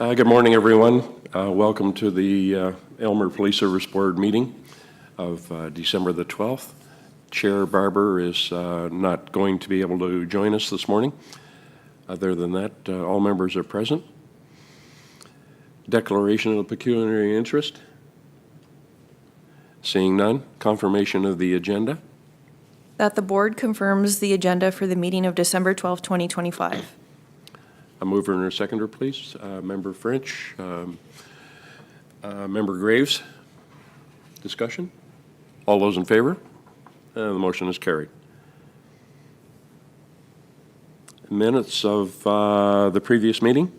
Good morning, everyone. Welcome to the Aylmer Police Service Board meeting of December the 12th. Chair Barber is not going to be able to join us this morning. Other than that, all members are present. Declaration of pecuniary interest. Seeing none. Confirmation of the agenda. That the board confirms the agenda for the meeting of December 12, 2025. A mover and a seconder, please. Member French, Member Graves. Discussion? All those in favor? The motion is carried. Minutes of the previous meeting.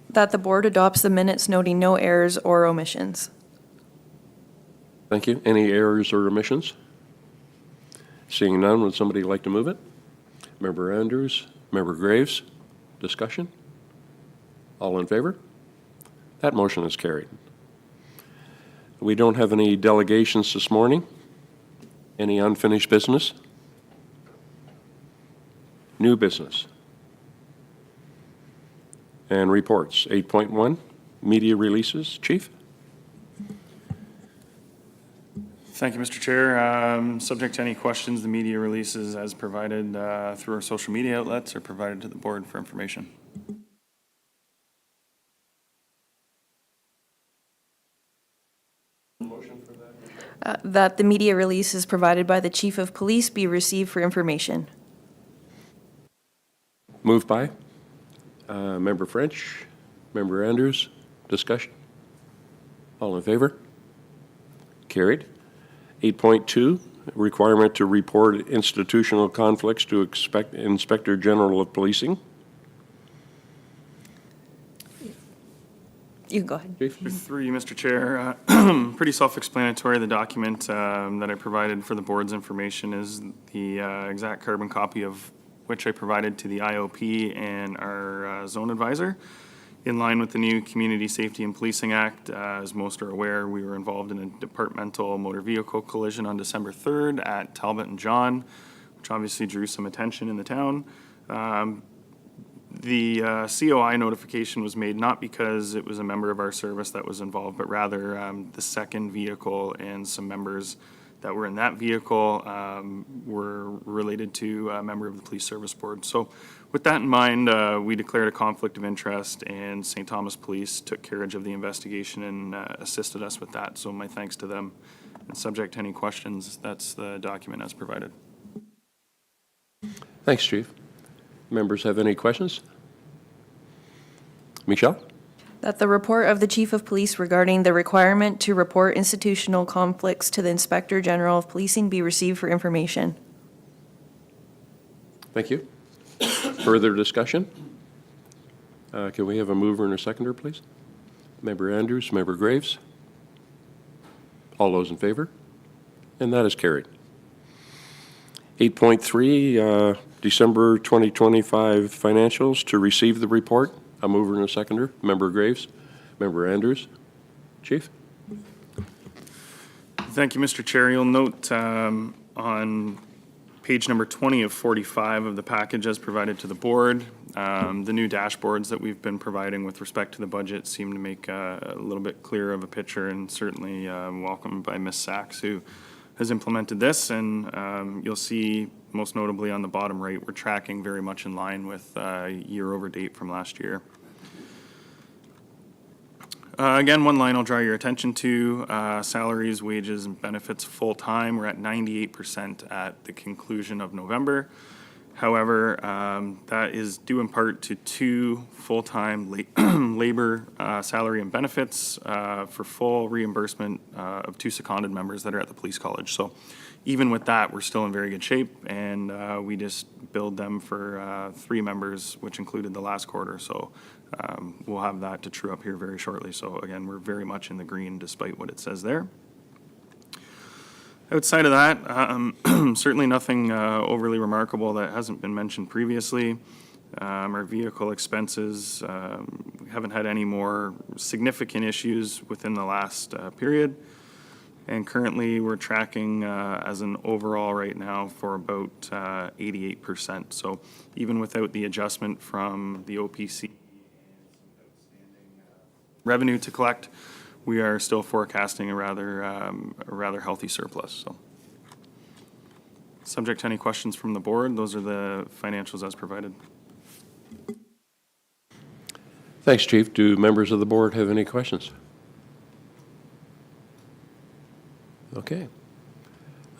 That the board adopts the minutes noting no errors or omissions. Thank you. Any errors or omissions? Seeing none, would somebody like to move it? Member Andrews, Member Graves. Discussion? All in favor? That motion is carried. We don't have any delegations this morning. Any unfinished business? New business? And reports. 8.1, media releases. Chief? Thank you, Mr. Chair. Subject to any questions, the media releases as provided through our social media outlets are provided to the board for information. That the media releases provided by the Chief of Police be received for information. Moved by Member French, Member Andrews. Discussion? All in favor? Carried. 8.2, requirement to report institutional conflicts to Inspector General of Policing. You can go ahead. Chief? Through you, Mr. Chair. Pretty self-explanatory. The document that I provided for the board's information is the exact carbon copy of which I provided to the IOP and our zone advisor. In line with the new Community Safety and Policing Act, as most are aware, we were involved in a departmental motor vehicle collision on December 3rd at Talbot and John, which obviously drew some attention in the town. The COI notification was made not because it was a member of our service that was involved, but rather the second vehicle and some members that were in that vehicle were related to a member of the Police Service Board. So with that in mind, we declared a conflict of interest, and St. Thomas Police took carriage of the investigation and assisted us with that. So my thanks to them. And subject to any questions, that's the document as provided. Thanks, Chief. Members have any questions? Michelle? That the report of the Chief of Police regarding the requirement to report institutional conflicts to the Inspector General of Policing be received for information. Thank you. Further discussion? Can we have a mover and a seconder, please? Member Andrews, Member Graves. All those in favor? And that is carried. 8.3, December 2025 financials. To receive the report, a mover and a seconder. Member Graves, Member Andrews. Chief? Thank you, Mr. Chair. You'll note on page number 20 of 45 of the package as provided to the board, the new dashboards that we've been providing with respect to the budget seem to make a little bit clearer of a picture, and certainly welcomed by Ms. Sachs, who has implemented this. And you'll see, most notably on the bottom right, we're tracking very much in line with year over date from last year. Again, one line I'll draw your attention to, salaries, wages, and benefits full-time. We're at 98% at the conclusion of November. However, that is due in part to two full-time labor salary and benefits for full reimbursement of two seconded members that are at the police college. So even with that, we're still in very good shape, and we just billed them for 3 members, which included the last quarter. So we'll have that to true up here very shortly. So again, we're very much in the green despite what it says there. Outside of that, certainly nothing overly remarkable that hasn't been mentioned previously. Our vehicle expenses, we haven't had any more significant issues within the last period. And currently we're tracking as an overall right now for about 88%. So even without the adjustment from the OPC revenue to collect, we are still forecasting a rather healthy surplus. So, subject to any questions from the board, those are the financials as provided. Thanks, Chief. Do members of the board have any questions? Okay.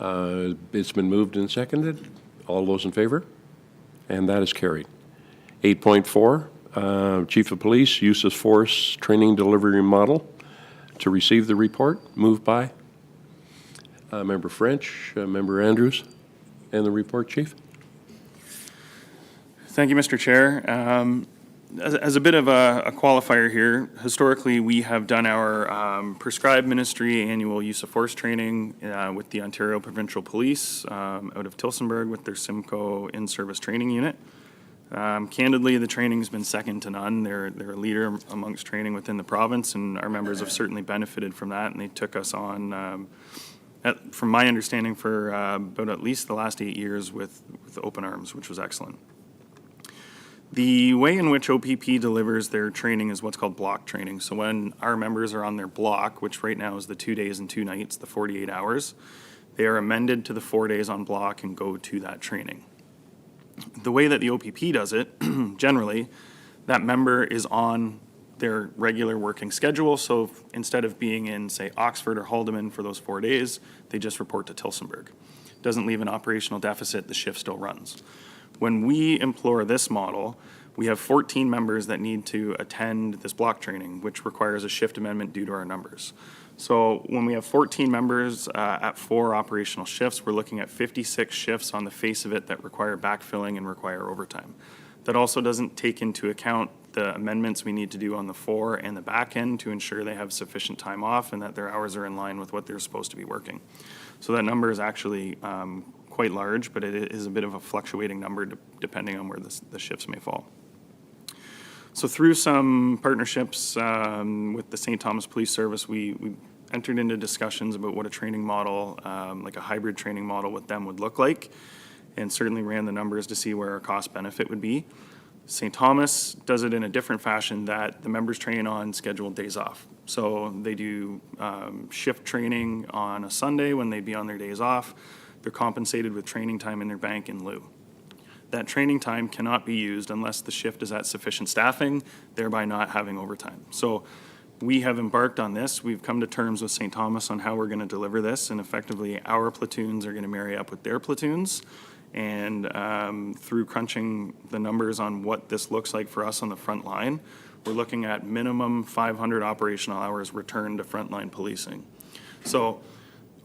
It's been moved and seconded. All those in favor? And that is carried. 8.4, Chief of Police, Use of Force Training Delivery Model. To receive the report, moved by Member French, Member Andrews, and the report, Chief. Thank you, Mr. Chair. As a bit of a qualifier here, historically, we have done our prescribed ministry annual use of force training with the Ontario Provincial Police out of Tillsonburg with their Simcoe in-service training unit. Candidly, the training's been second to none. They're a leader amongst training within the province, and our members have certainly benefited from that, and they took us on, from my understanding, for about at least the last 8 years with open arms, which was excellent. The way in which OPP delivers their training is what's called block training. So when our members are on their block, which right now is the 2 days and 2 nights, the 48 hours, they are amended to the 4 days on block and go to that training. The way that the OPP does it, generally, that member is on their regular working schedule. So instead of being in, say, Oxford or Haldeman for those 4 days, they just report to Tillsonburg. Doesn't leave an operational deficit, the shift still runs. When we employ this model, we have 14 members that need to attend this block training, which requires a shift amendment due to our numbers. So when we have 14 members at 4 operational shifts, we're looking at 56 shifts on the face of it that require backfilling and require overtime. That also doesn't take into account the amendments we need to do on the fore and the back end to ensure they have sufficient time off and that their hours are in line with what they're supposed to be working. So that number is actually quite large, but it is a bit of a fluctuating number depending on where the shifts may fall. So through some partnerships with the St. Thomas Police Service, we entered into discussions about what a training model, like a hybrid training model with them would look like, and certainly ran the numbers to see where our cost benefit would be. St. Thomas does it in a different fashion that the members train on scheduled days off. So they do shift training on a Sunday when they'd be on their days off. They're compensated with training time in their bank in lieu. That training time cannot be used unless the shift is at sufficient staffing, thereby not having overtime. So we have embarked on this. We've come to terms with St. Thomas on how we're going to deliver this, and effectively our platoons are going to marry up with their platoons. And through crunching the numbers on what this looks like for us on the front line, we're looking at minimum 500 operational hours returned to frontline policing. So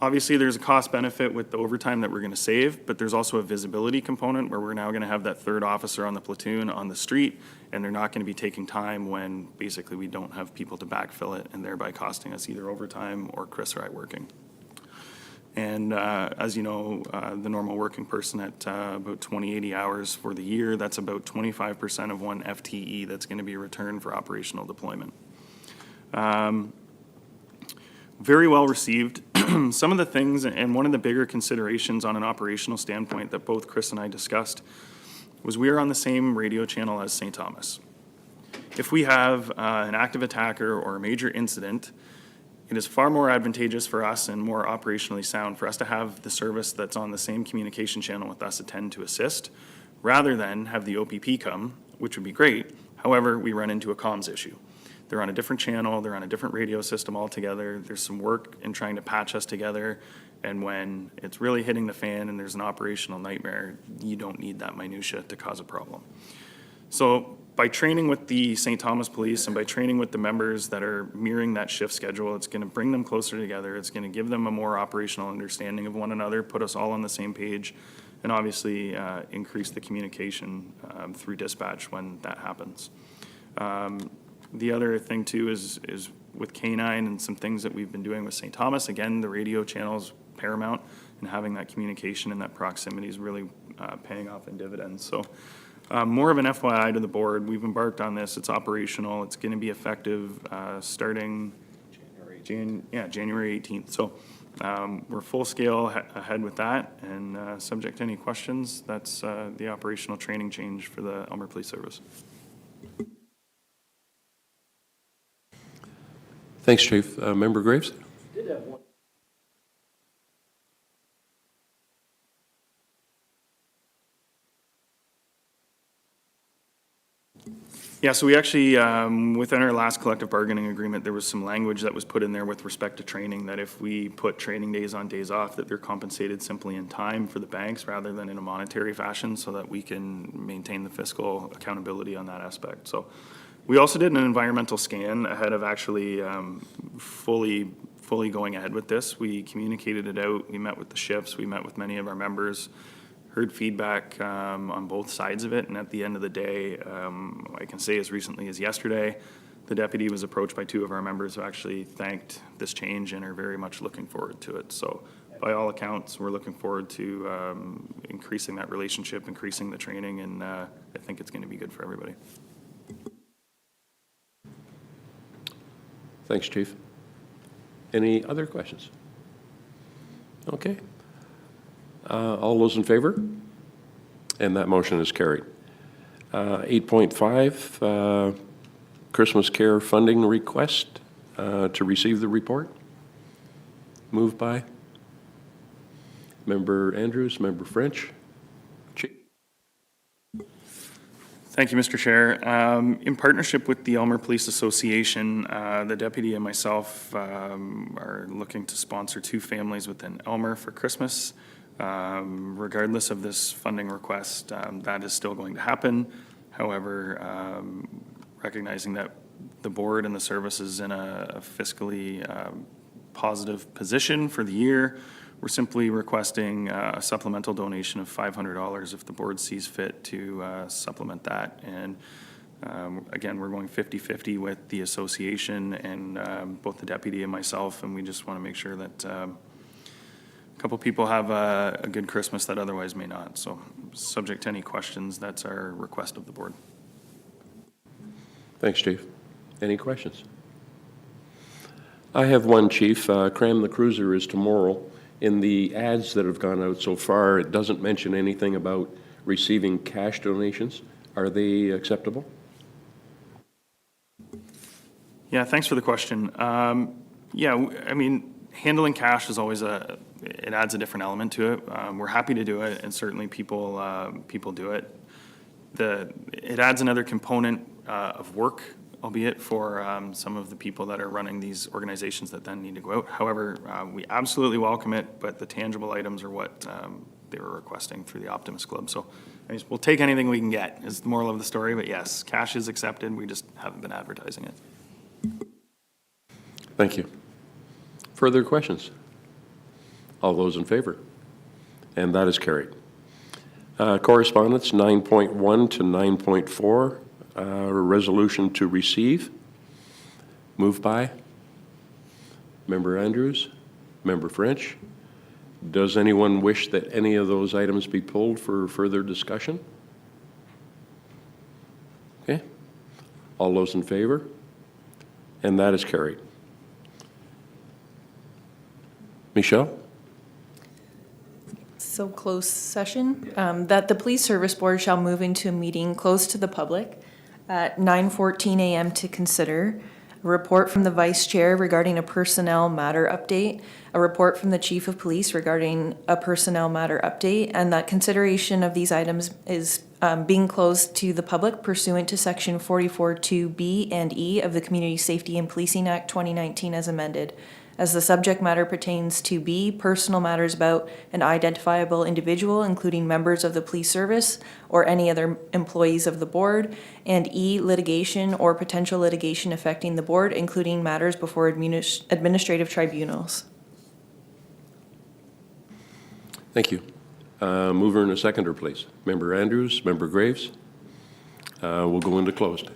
obviously there's a cost benefit with the overtime that we're going to save, but there's also a visibility component where we're now going to have that third officer on the platoon on the street, and they're not going to be taking time when basically we don't have people to backfill it, and thereby costing us either overtime or Chris or I working. And as you know, the normal working person at about 80 hours for the year, that's about 25% of one FTE that's going to be returned for operational deployment. Very well received. Some of the things, and one of the bigger considerations on an operational standpoint that both Chris and I discussed, was we are on the same radio channel as St. Thomas. If we have an active attacker or a major incident, it is far more advantageous for us and more operationally sound for us to have the service that's on the same communication channel with us attend to assist, rather than have the OPP come, which would be great. However, we run into a comms issue. They're on a different channel, they're on a different radio system altogether. There's some work in trying to patch us together, and when it's really hitting the fan and there's an operational nightmare, you don't need that minutia to cause a problem. So by training with the St. Thomas Police and by training with the members that are mirroring that shift schedule, it's going to bring them closer together. It's going to give them a more operational understanding of one another, put us all on the same page, and obviously increase the communication through dispatch when that happens. The other thing too is with K9 and some things that we've been doing with St. Thomas, again, the radio channel's paramount, and having that communication and that proximity is really paying off in dividends. So more of an FYI to the board, we've embarked on this. It's operational. It's going to be effective starting January 18th. So we're full scale ahead with that, and subject to any questions, that's the operational training change for the Aylmer Police Service. Thanks, Chief. Member Graves? Yeah, so we actually, within our last collective bargaining agreement, there was some language that was put in there with respect to training, that if we put training days on days off, that they're compensated simply in time for the banks rather than in a monetary fashion, so that we can maintain the fiscal accountability on that aspect. So we also did an environmental scan ahead of actually fully going ahead with this. We communicated it out, we met with the shifts, we met with many of our members, heard feedback on both sides of it, and at the end of the day, I can say as recently as yesterday, the deputy was approached by two of our members who actually thanked this change and are very much looking forward to it. So by all accounts, we're looking forward to increasing that relationship, increasing the training, and I think it's going to be good for everybody. Thanks, Chief. Any other questions? Okay. All those in favor? And that motion is carried. 8.5, Christmas Care Funding Request to receive the report. Moved by Member Andrews, Member French. Chief. Thank you, Mr. Chair. In partnership with the Aylmer Police Association, the deputy and myself are looking to sponsor two families within Aylmer for Christmas. Regardless of this funding request, that is still going to happen. However, recognizing that the board and the service is in a fiscally positive position for the year, we're simply requesting a supplemental donation of $500 if the board sees fit to supplement that. And again, we're going 50-50 with the association and both the deputy and myself, and we just want to make sure that a couple people have a good Christmas that otherwise may not. So subject to any questions, that's our request of the board. Thanks, Chief. Any questions? I have one, Chief. Cram the Cruiser is tomorrow. In the ads that have gone out so far, it doesn't mention anything about receiving cash donations. Are they acceptable? Yeah, thanks for the question. Yeah, I mean, handling cash is always it adds a different element to it. We're happy to do it, and certainly people do it. It adds another component of work, albeit for some of the people that are running these organizations that then need to go out. However, we absolutely welcome it, but the tangible items are what they were requesting through the Optimist Club. So we'll take anything we can get is the moral of the story, but yes, cash is accepted. We just haven't been advertising it. Thank you. Further questions? All those in favor? And that is carried. Correspondence 9.1 to 9.4, resolution to receive. Moved by Member Andrews, Member French. Does anyone wish that any of those items be pulled for further discussion? Okay. All those in favor? And that is carried. Michelle? So closed session, that the Police Service Board shall move into a meeting closed to the public at 9:14 a.m. to consider a report from the Vice Chair regarding a personnel matter update, a report from the Chief of Police regarding a personnel matter update, and that consideration of these items is being closed to the public pursuant to Section 44(2)(b) and (e) of the Community Safety and Policing Act 2019 as amended, as the subject matter pertains to B, personal matters about an identifiable individual, including members of the police service or any other employees of the board, and E, litigation or potential litigation affecting the board, including matters before administrative tribunals. Thank you. Mover and a seconder, please. Member Andrews, Member Graves. We'll go into closed.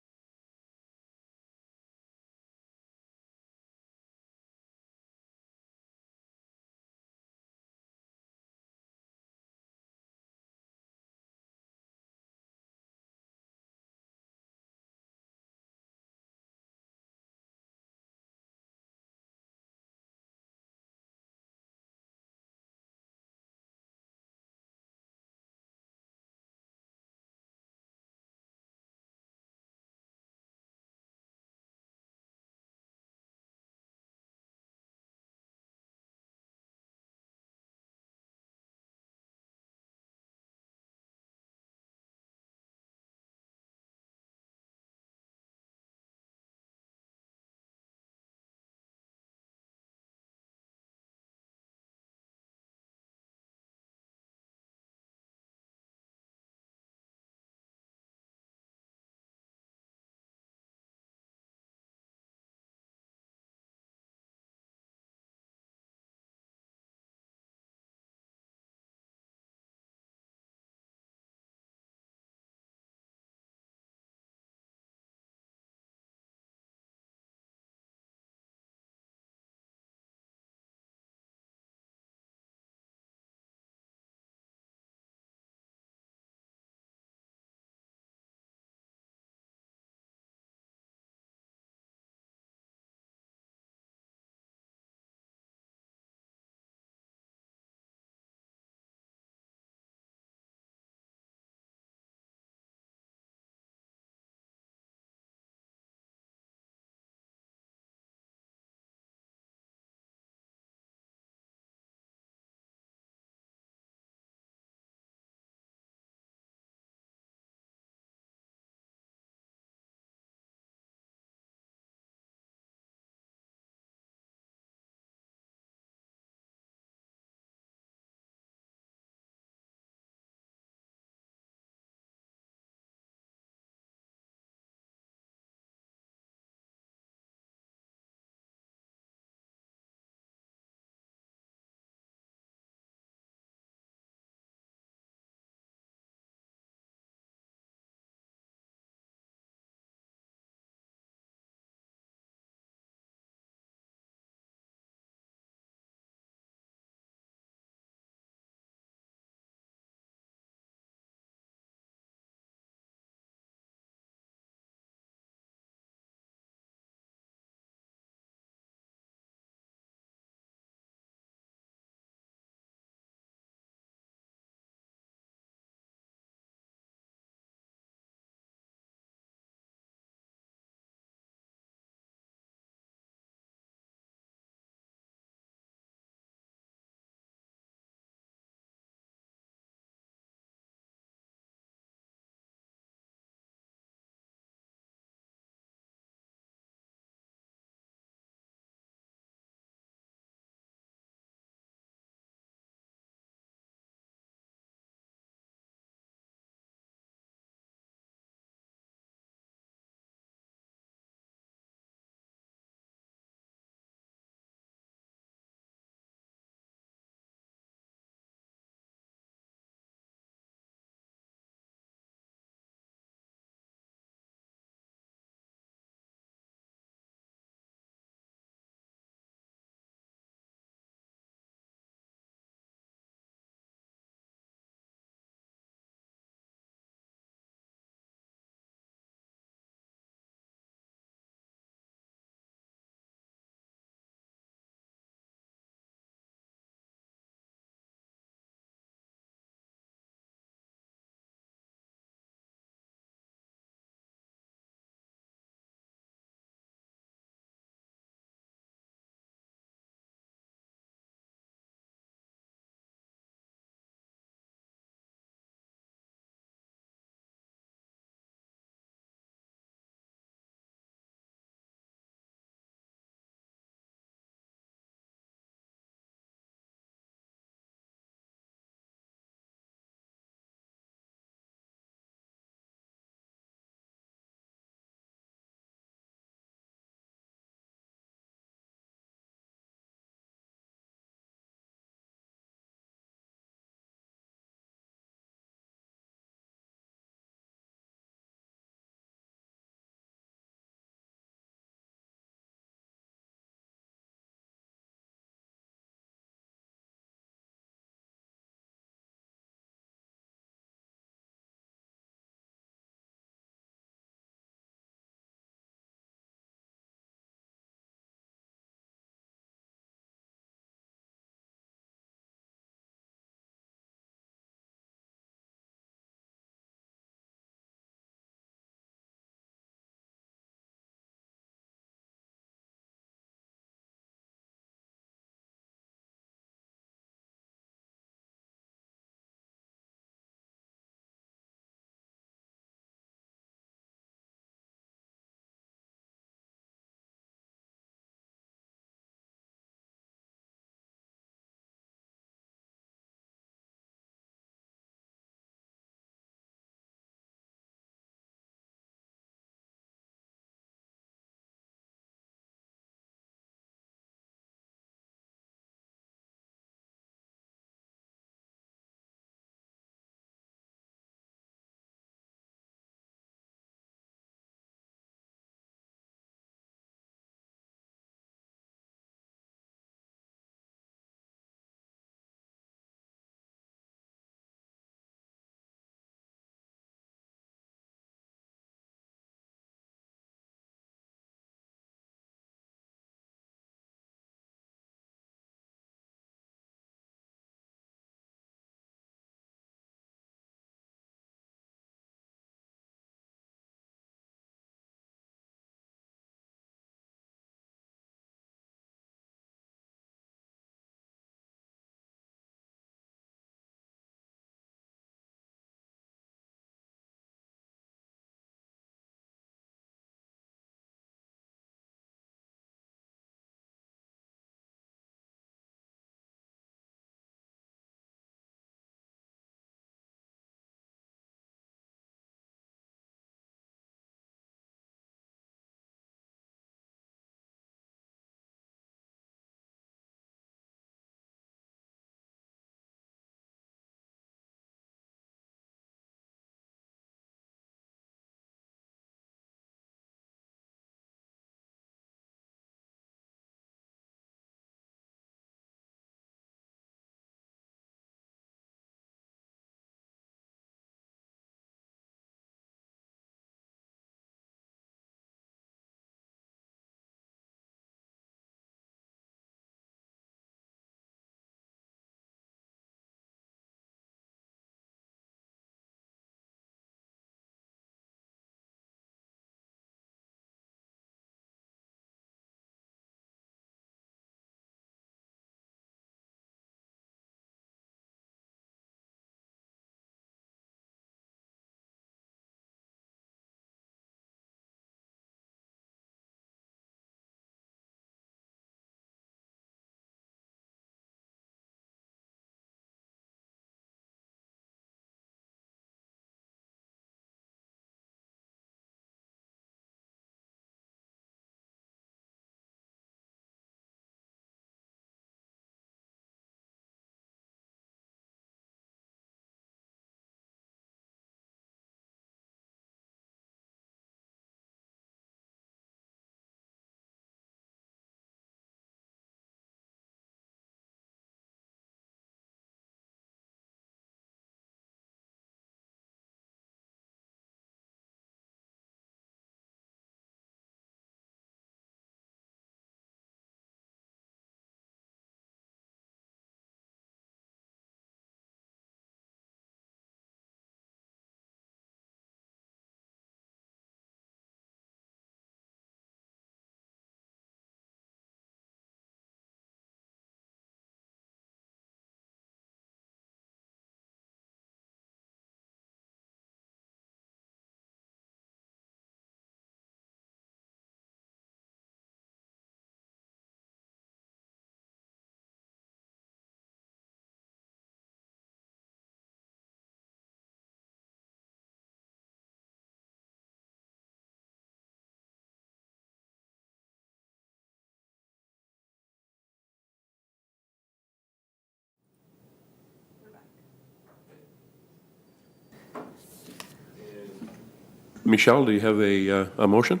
Michelle, do you have a motion?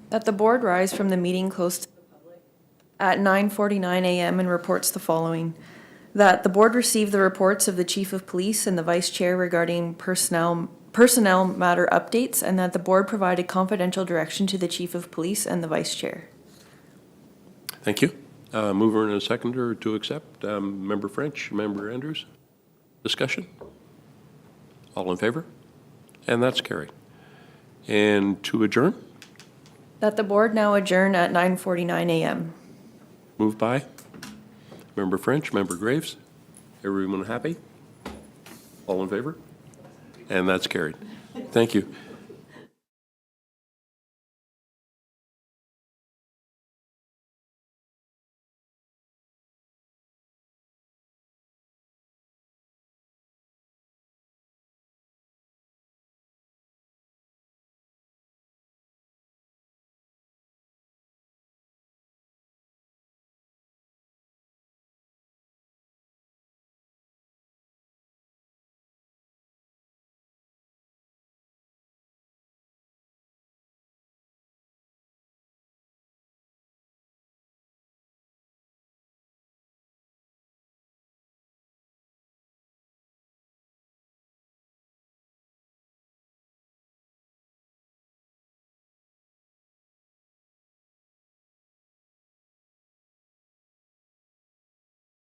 That the board rise from the meeting close to the public at 9:49 a.m. and reports the following. That the board receive the reports of the chief of police and the vice chair regarding personnel matter updates, and that the board provided confidential direction to the chief of police and the vice chair. Thank you. Mover and a seconder to accept. Member French, Member Andrews. Discussion? All in favor? And that's carried. And to adjourn, That the board now adjourn at 9:49 a.m. moved by Member French, Member Graves. Everyone happy? All in favor? And that's carried. Thank you.